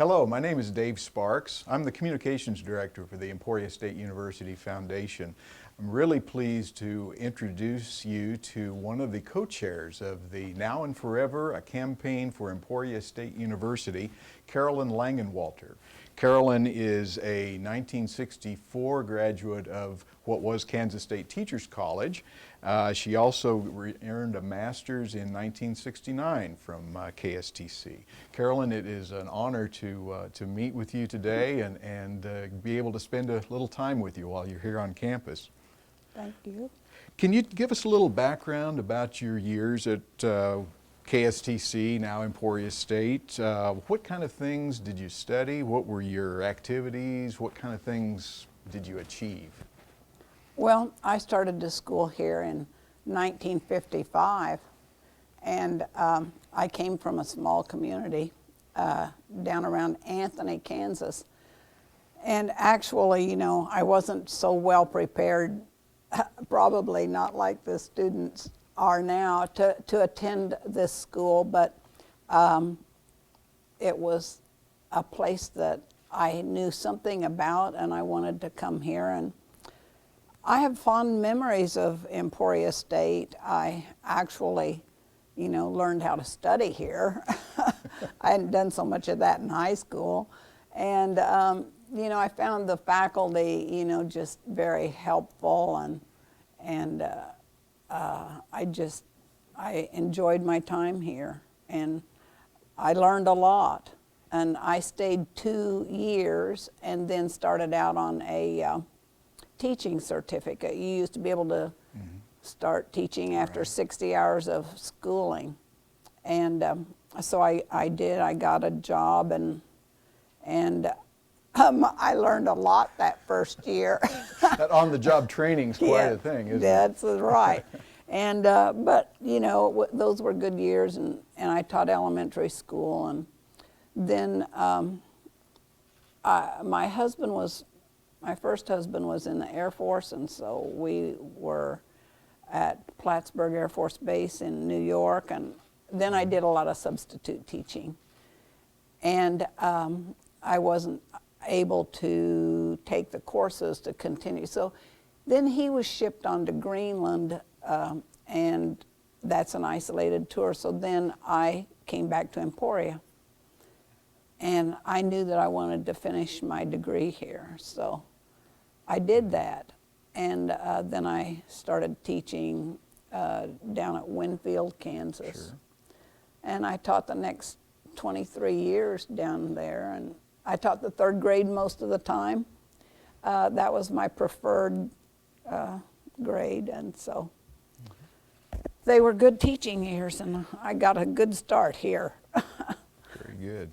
Hello, my name is Dave Sparks. I'm the Communications Director for the Emporia State University Foundation. I'm really pleased to introduce you to one of the co-chairs of the Now and Forever, a campaign for Emporia State University, Carolyn Langenwalter. Carolyn is a 1964 graduate of what was Kansas State Teachers College. She also earned a master's in 1969 from KSTC. Carolyn, it is an honor to meet with you today and be able to spend a little time with you while you're here on campus. Thank you. Can you give us a little background about your years at KSTC, now Emporia State? What kind of things did you study? What were your activities? What kind of things did you achieve? Well, I started to school here in 1955, and I came from a small community down around Anthony, Kansas. And actually, you know, I wasn't so well prepared, probably not like the students are now, to attend this school, but it was a place that I knew something about and I wanted to come here. And I have fond memories of Emporia State. I actually, you know, learned how to study here. I hadn't done so much of that in high school. And, you know, I found the faculty, you know, just very helpful, and I enjoyed my time here, and I learned a lot. And I stayed 2 years and then started out on a teaching certificate. You used to be able to start teaching after 60 hours of schooling. And so I did. I got a job, and I learned a lot that first year. That on-the-job training's quite a thing, isn't it? That's right. And but you know, those were good years, and I taught elementary school, and then my first husband was in the Air Force, and so we were at Plattsburgh Air Force Base in New York, and then I did a lot of substitute teaching, and I wasn't able to take the courses to continue. So then he was shipped on to Greenland, and that's an isolated tour. So then I came back to Emporia, and I knew that I wanted to finish my degree here. So I did that, and then I started teaching down at Winfield, Kansas. Sure. And I taught the next 23 years down there, and I taught the third grade most of the time. That was my preferred grade, and so they were good teaching years, and I got a good start here. Very good.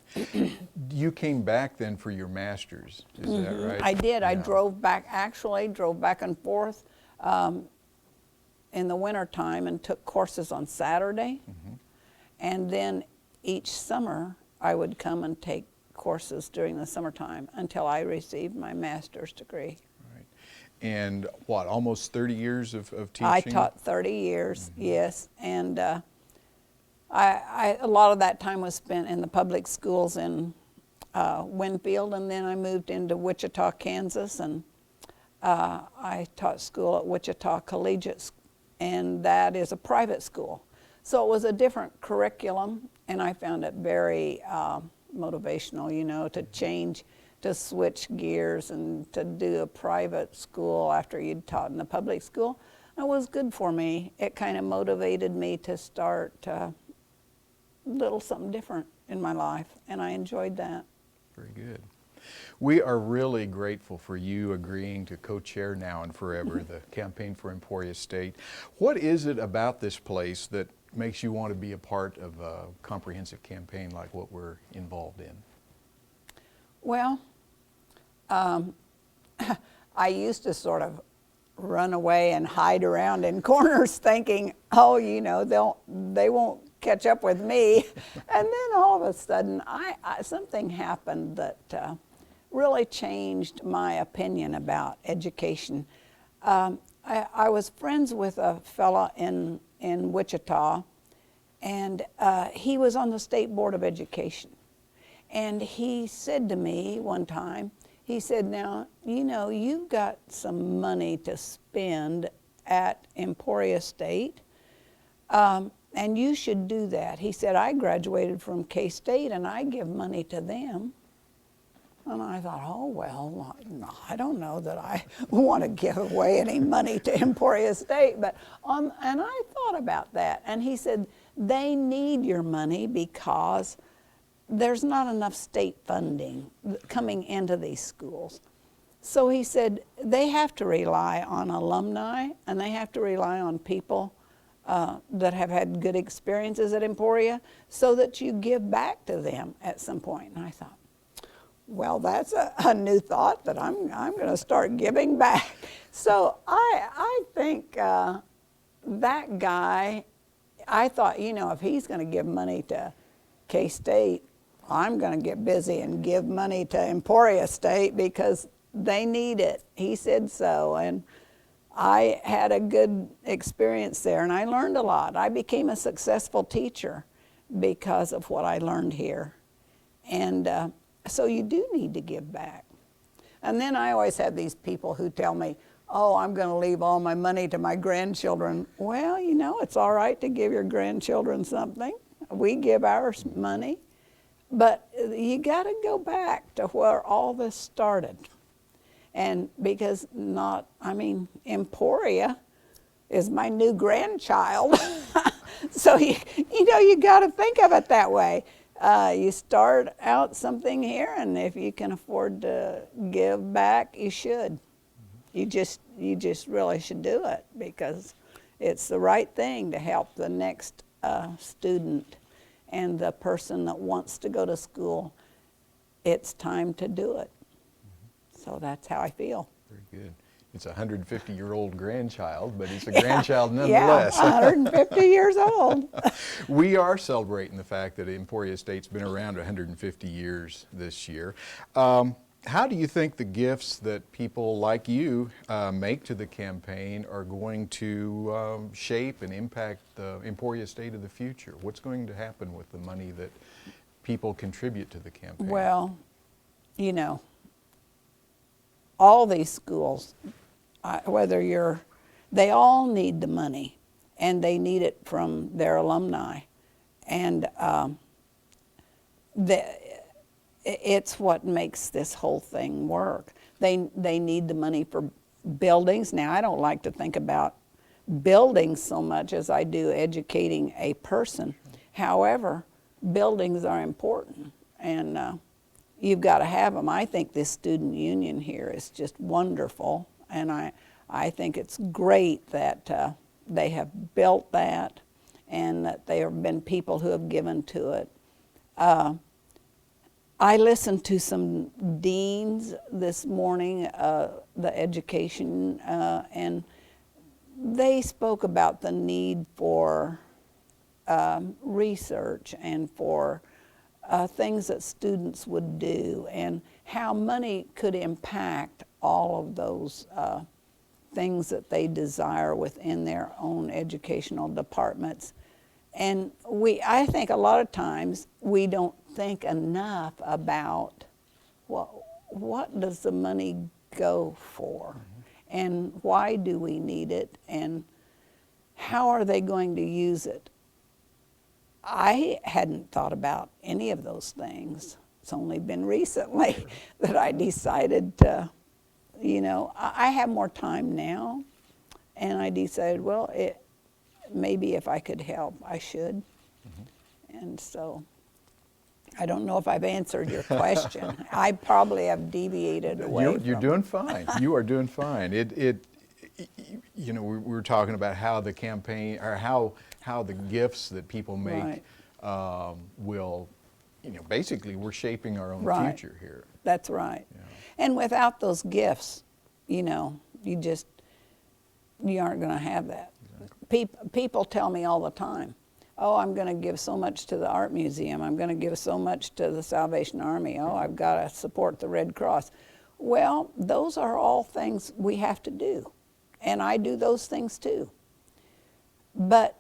You came back then for your master's, is that right? I did. Yeah. I drove back and forth in the wintertime and took courses on Saturday. And then each summer I would come and take courses during the summertime until I received my master's degree. Right. And what, almost 30 years of teaching? I taught 30 years, yes. And a lot of that time was spent in the public schools in Winfield, and then I moved into Wichita, Kansas, and I taught school at Wichita Collegiate, and that is a private school. So it was a different curriculum, and I found it very motivational, you know, to change, to switch gears and to do a private school after you'd taught in the public school. It was good for me. It kind of motivated me to start a little something different in my life, and I enjoyed that. Very good. We are really grateful for you agreeing to co-chair Now and Forever, the campaign for Emporia State. What is it about this place that makes you want to be a part of a comprehensive campaign like what we're involved in? Well, I used to sort of run away and hide around in corners thinking, oh, you know, they won't catch up with me. And then all of a sudden, something happened that really changed my opinion about education. I was friends with a fella in Wichita, and he was on the State Board of Education. And he said to me one time, he said, now, you know, you've got some money to spend at Emporia State, and you should do that. He said, I graduated from K-State and I give money to them. And I thought, oh, well, no, I don't know that I want to give away any money to Emporia State. But and I thought about that. And he said, they need your money because there's not enough state funding coming into these schools. So he said, they have to rely on alumni and they have to rely on people that have had good experiences at Emporia so that you give back to them at some point. And I thought, well, that's a new thought that I'm going to start giving back. So I think that guy, I thought, you know, if he's going to give money to K-State, I'm going to get busy and give money to Emporia State because they need it. He said so, and I had a good experience there, and I learned a lot. I became a successful teacher because of what I learned here. And so you do need to give back. And then I always have these people who tell me, oh, I'm going to leave all my money to my grandchildren. Well, you know, it's all right to give your grandchildren something. We give ours money. But you got to go back to where all this started. And because Emporia is my new grandchild. So, you know, you got to think of it that way. You start out something here, and if you can afford to give back, you should. You just really should do it because it's the right thing to help the next student and the person that wants to go to school. It's time to do it. So that's how I feel. Very good. It's a 150-year-old grandchild, but it's a grandchild nonetheless. Yeah, 150 years old. We are celebrating the fact that Emporia State's been around 150 years this year. How do you think the gifts that people like you make to the campaign are going to shape and impact the Emporia State of the future? What's going to happen with the money that people contribute to the campaign? Well, you know, all these schools, they all need the money, and they need it from their alumni. And it's what makes this whole thing work. They need the money for buildings. Now, I don't like to think about buildings so much as I do educating a person. However, buildings are important, and you've got to have them. I think this student union here is just wonderful, and I think it's great that they have built that and that there have been people who have given to it. I listened to some deans this morning, the education, and they spoke about the need for research and for things that students would do and how money could impact all of those things that they desire within their own educational departments. And I think a lot of times we don't think enough about what does the money go for, and why do we need it, and how are they going to use it. I hadn't thought about any of those things. It's only been recently that I decided to, you know, I have more time now, and I decided, well, maybe if I could help, I should. And so I don't know if I've answered your question. I probably have deviated away. You're doing fine. You are doing fine. You know, we were talking about how the campaign, or how the gifts that people make will, you know, basically we're shaping our own future here. That's right. Yeah. And without those gifts, you know, you aren't going to have that. Exactly. People tell me all the time, oh, I'm going to give so much to the art museum. I'm going to give so much to the Salvation Army. Oh, I've got to support the Red Cross. Well, those are all things we have to do. And I do those things too. But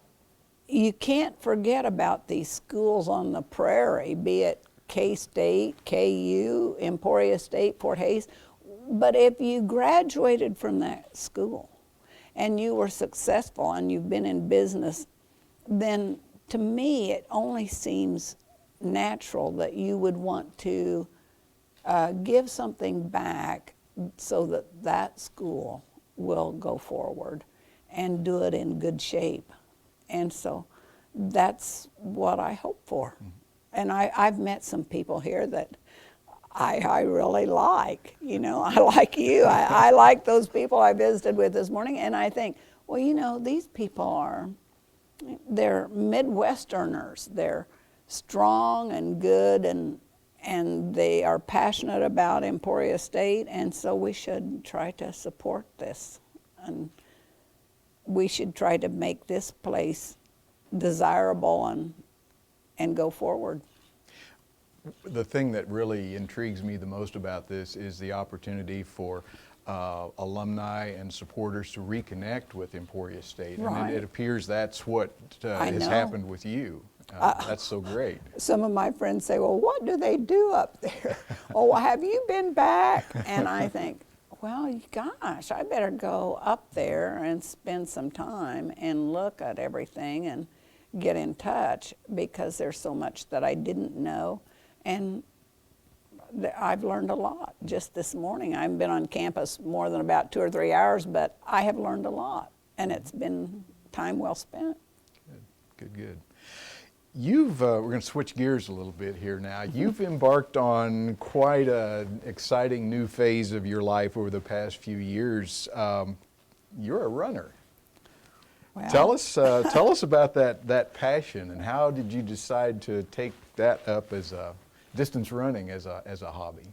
you can't forget about these schools on the prairie, be it K-State, KU, Emporia State, Fort Hays. But if you graduated from that school and you were successful and you've been in business, then to me it only seems natural that you would want to give something back so that that school will go forward and do it in good shape. And so that's what I hope for. Mm-hmm. And I've met some people here that I really like. You know, I like you. I like those people I visited with this morning. And I think, well, you know, these people they're Midwesterners. They're strong and good, and they are passionate about Emporia State. And so we should try to support this. And we should try to make this place desirable and go forward. The thing that really intrigues me the most about this is the opportunity for alumni and supporters to reconnect with Emporia State. Right. And it appears that's what has happened with you. That's so great. Some of my friends say, well, what do they do up there? Oh, have you been back? And I think, well, gosh, I better go up there and spend some time and look at everything and get in touch, because there's so much that I didn't know. And I've learned a lot just this morning. I haven't been on campus more than about 2 or 3 hours, but I have learned a lot, and it's been time well spent. Good. We're going to switch gears a little bit here now. You've embarked on quite an exciting new phase of your life over the past few years. You're a runner. Well. Tell us about that passion, and how did you decide to take that up as distance running as a hobby?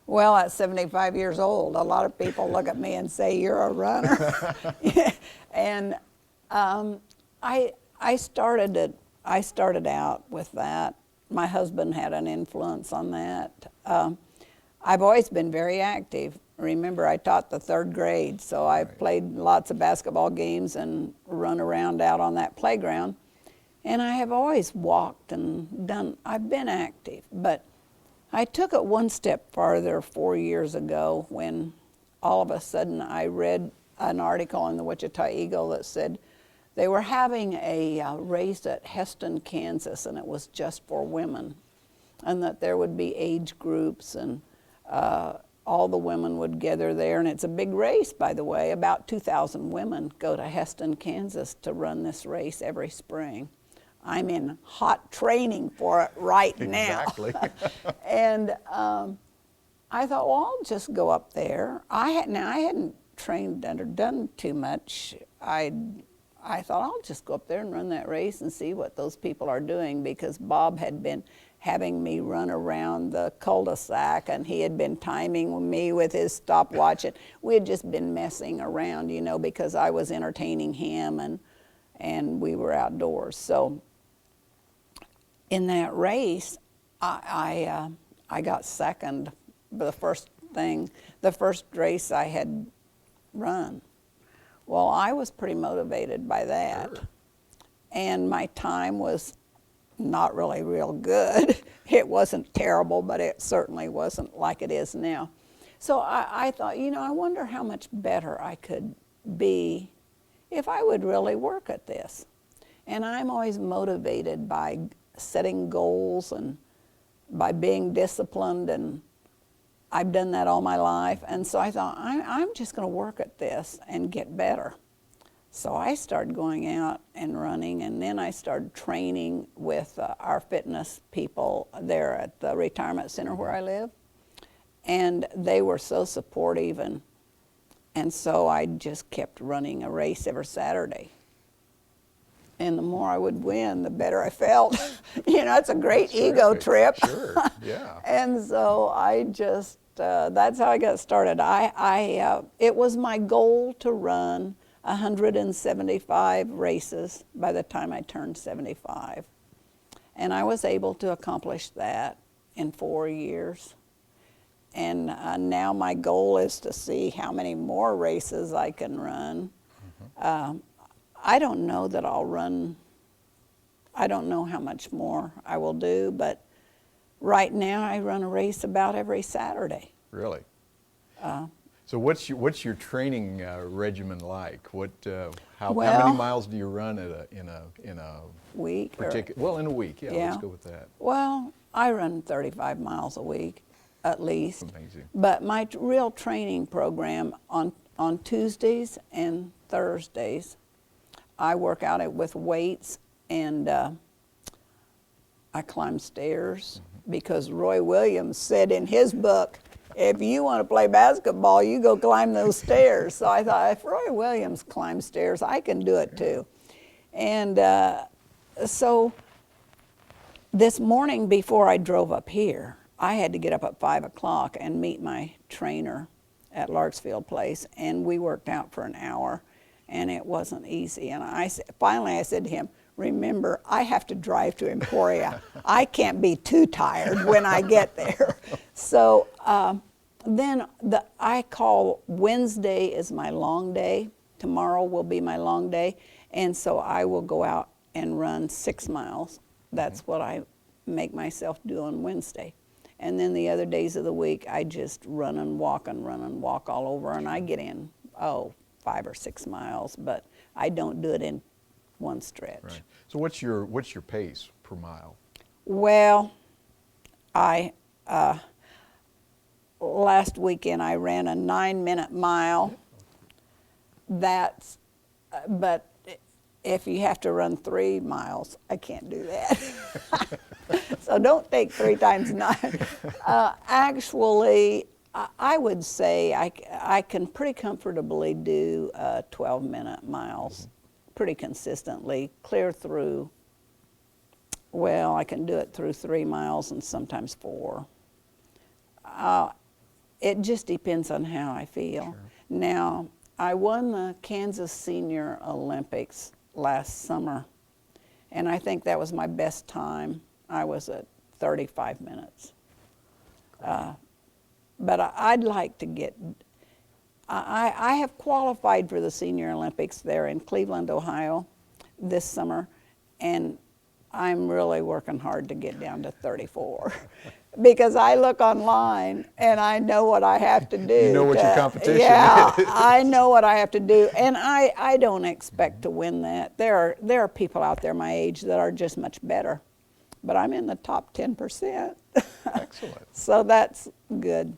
Well, at 75 years old, a lot of people look at me and say, you're a runner. And I started out with that. My husband had an influence on that. I've always been very active. Remember, I taught the 3rd grade, so I played lots of basketball games and run around out on that playground. And I have always walked and I've been active. But I took it one step farther 4 years ago when all of a sudden I read an article in the Wichita Eagle that said they were having a race at Heston, Kansas, and it was just for women. And that there would be age groups, and all the women would gather there. And it's a big race, by the way. About 2,000 women go to Heston, Kansas to run this race every spring. I'm in hot training for it right now. Exactly. And I thought, well, I'll just go up there. I hadn't trained or done too much. I thought, I'll just go up there and run that race and see what those people are doing, because Bob had been having me run around the cul-de-sac, and he had been timing me with his stopwatch. And we had just been messing around, you know, because I was entertaining him and we were outdoors. So in that race, I got second. The first race I had run. Well, I was pretty motivated by that. Sure. And my time was not really real good. It wasn't terrible, but it certainly wasn't like it is now. So I thought, you know, I wonder how much better I could be if I would really work at this. And I'm always motivated by setting goals and by being disciplined, and I've done that all my life. And so I thought, I'm just going to work at this and get better. So I started going out and running, and then I started training with our fitness people there at the retirement center where I live. And they were so supportive, and so I just kept running a race every Saturday. And the more I would win, the better I felt. You know, it's a great ego trip. Sure, yeah. And so I just, that's how I got started. It was my goal to run 175 races by the time I turned 75. And I was able to accomplish that in 4 years. And now my goal is to see how many more races I can run. Mm-hmm. I don't know that I'll run, I don't know how much more I will do, but Right now, I run a race about every Saturday. Really? So what's your training regimen like? How Well, many miles do you run in a week. particular? Well, in a week, yeah. Let's go with that. Well, I run 35 miles a week, at least. Amazing. But my real training program on Tuesdays and Thursdays, I work out it with weights, and I climb stairs because Roy Williams said in his book, if you want to play basketball, you go climb those stairs. So I thought, if Roy Williams climbs stairs, I can do it too. And so this morning before I drove up here, I had to get up at 5 o'clock and meet my trainer at Larksfield Place, and we worked out for an hour, and it wasn't easy. And finally I said to him, remember, I have to drive to Emporia. I can't be too tired when I get there. So then I call Wednesday is my long day. Tomorrow will be my long day. And so I will go out and run 6 miles. That's what I make myself do on Wednesday. And then the other days of the week, I just run and walk all over, and I get in, 5 or 6 miles, but I don't do it in one stretch. Right. So what's your pace per mile? Well, last weekend I ran a 9-minute mile. But if you have to run 3 miles, I can't do that. So don't take 3 times 9. Actually, I would say I can pretty comfortably do 12-minute miles pretty consistently, clear through. Well, I can do it through 3 miles and sometimes 4. It just depends on how I feel. Sure. Now, I won the Kansas Senior Olympics last summer, and I think that was my best time. I was at 35 minutes. But I'd like to get, I have qualified for the Senior Olympics there in Cleveland, Ohio this summer, and I'm really working hard to get down to 34 because I look online and I know what I have to do. You know what your competition yeah, is. I know what I have to do, and I don't expect to win that. There are people out there my age that are just much better, but I'm in the top 10%. Excellent. So that's good.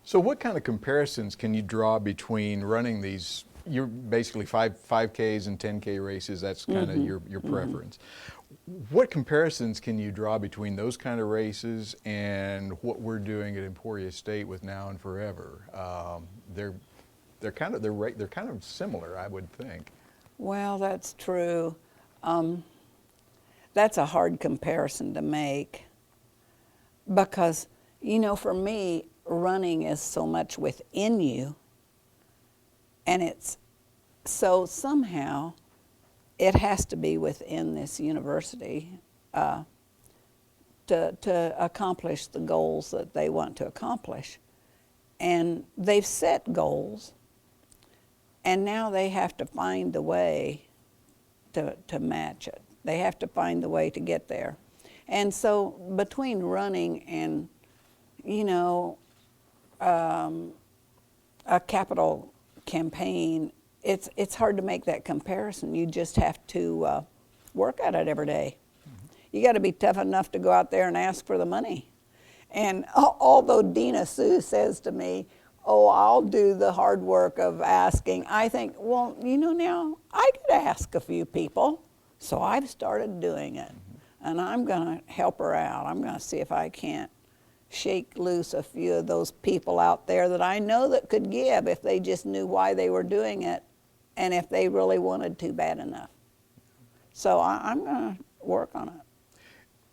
So what kind of comparisons can you draw between running these, you're basically 5Ks and 10K races, that's kind of your preference. What comparisons can you draw between those kind of races and what we're doing at Emporia State with Now and Forever? They're kind of similar, I would think. Well, that's true. That's a hard comparison to make because, you know, for me, running is so much within you, and it's so somehow it has to be within this university to accomplish the goals that they want to accomplish. And they've set goals, and now they have to find the way to match it. They have to find the way to get there. And so between running and, you know, a capital campaign, it's hard to make that comparison. You just have to work at it every day. You got to be tough enough to go out there and ask for the money. And although Dina Sue says to me, oh, I'll do the hard work of asking, I think, well, you know, now I could ask a few people. So I've started doing it. And I'm going to help her out. I'm going to see if I can't shake loose a few of those people out there that I know that could give if they just knew why they were doing it and if they really wanted to bad enough. So I'm going to work on it.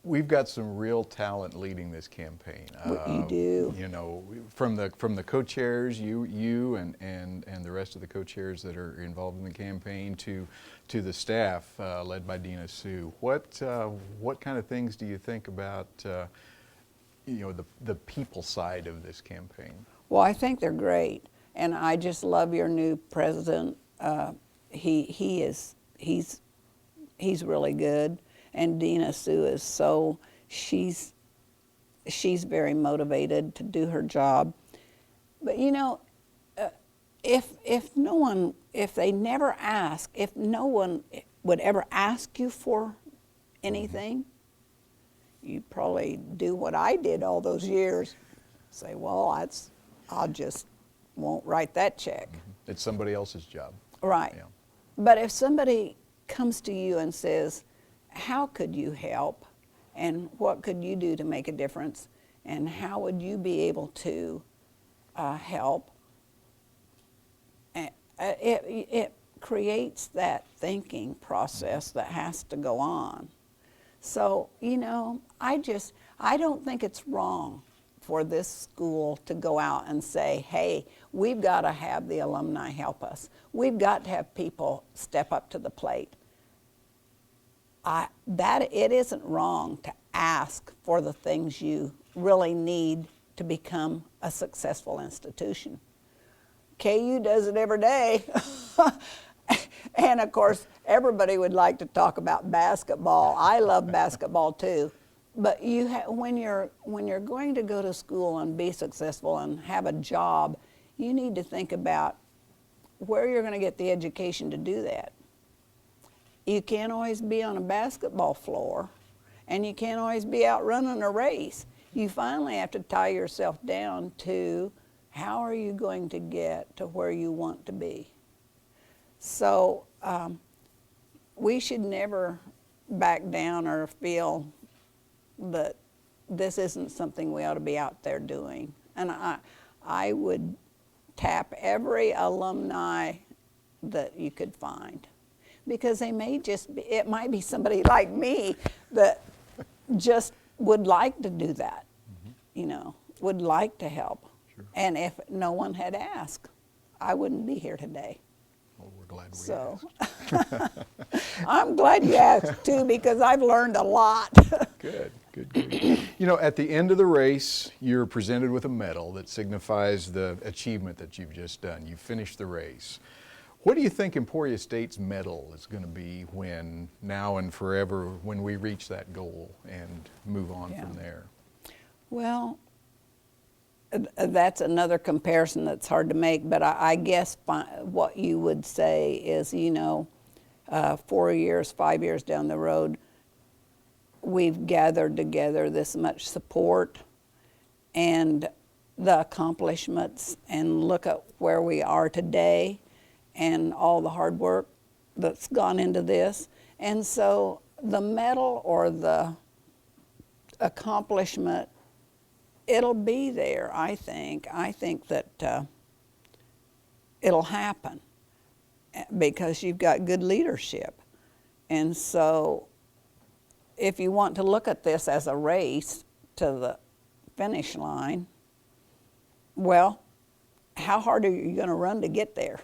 We've got some real talent leading this campaign. You do. You know, from the co-chairs, you and the rest of the co-chairs that are involved in the campaign to the staff led by Dina Sue. What kind of things do you think about you know, the people side of this campaign? Well, I think they're great, and I just love your new president. He's really good, and Dina Sue is so, she's she's very motivated to do her job. But you know, if no one, if they never ask, if no one would ever ask you for anything, you probably do what I did all those years. Say, well, I'll just won't write that check. It's somebody else's job. Right. Yeah. But if somebody comes to you and says, how could you help? And what could you do to make a difference? And how would you be able to help? It creates that thinking process that has to go on. So, you know, I don't think it's wrong for this school to go out and say, hey, we've got to have the alumni help us. We've got to have people step up to the plate. It isn't wrong to ask for the things you really need to become a successful institution. KU does it every day. And of course, everybody would like to talk about basketball. I love basketball too. But when you're going to go to school and be successful and have a job, you need to think about where you're going to get the education to do that. You can't always be on a basketball floor, and you can't always be out running a race. You finally have to tie yourself down to how are you going to get to where you want to be. So we should never back down or feel that this isn't something we ought to be out there doing. And I would tap every alumni that you could find, because they may just be, it might be somebody like me that just would like to do that, you know, would like to help. Sure. And if no one had asked, I wouldn't be here today. Well, we're glad we asked. I'm glad you asked too, because I've learned a lot. Good. You know, at the end of the race, you're presented with a medal that signifies the achievement that you've just done. You finished the race. What do you think Emporia State's medal is going to be when, now and forever, when we reach that goal and move on from there? Well, that's another comparison that's hard to make, but I guess what you would say is, you know, 4 years, 5 years down the road, we've gathered together this much support and the accomplishments, and look at where we are today and all the hard work that's gone into this. And so the medal or the accomplishment, it'll be there, I think. I think that it'll happen because you've got good leadership. And so if you want to look at this as a race to the finish line, well, how hard are you going to run to get there?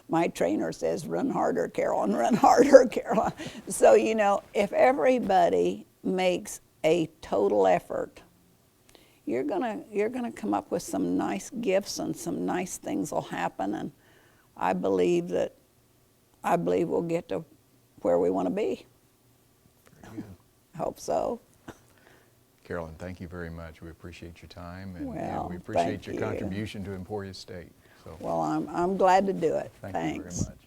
My trainer says, run harder, Carolyn, run harder, Carolyn. So, you know, if everybody makes a total effort, you're gonna come up with some nice gifts, and some nice things will happen, and I believe we'll get to where we want to be. Very good. I hope so. Carolyn, thank you very much. We appreciate your time, and Well, we appreciate your you. contribution to Emporia State. So, well, I'm glad to do it. Thanks. Thanks. You very much.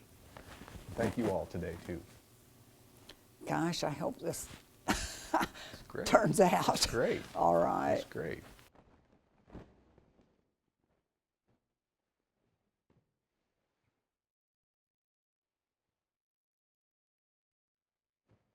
Thank you all today too. Gosh, I hope this Great. turns out. Great. All right. That's great.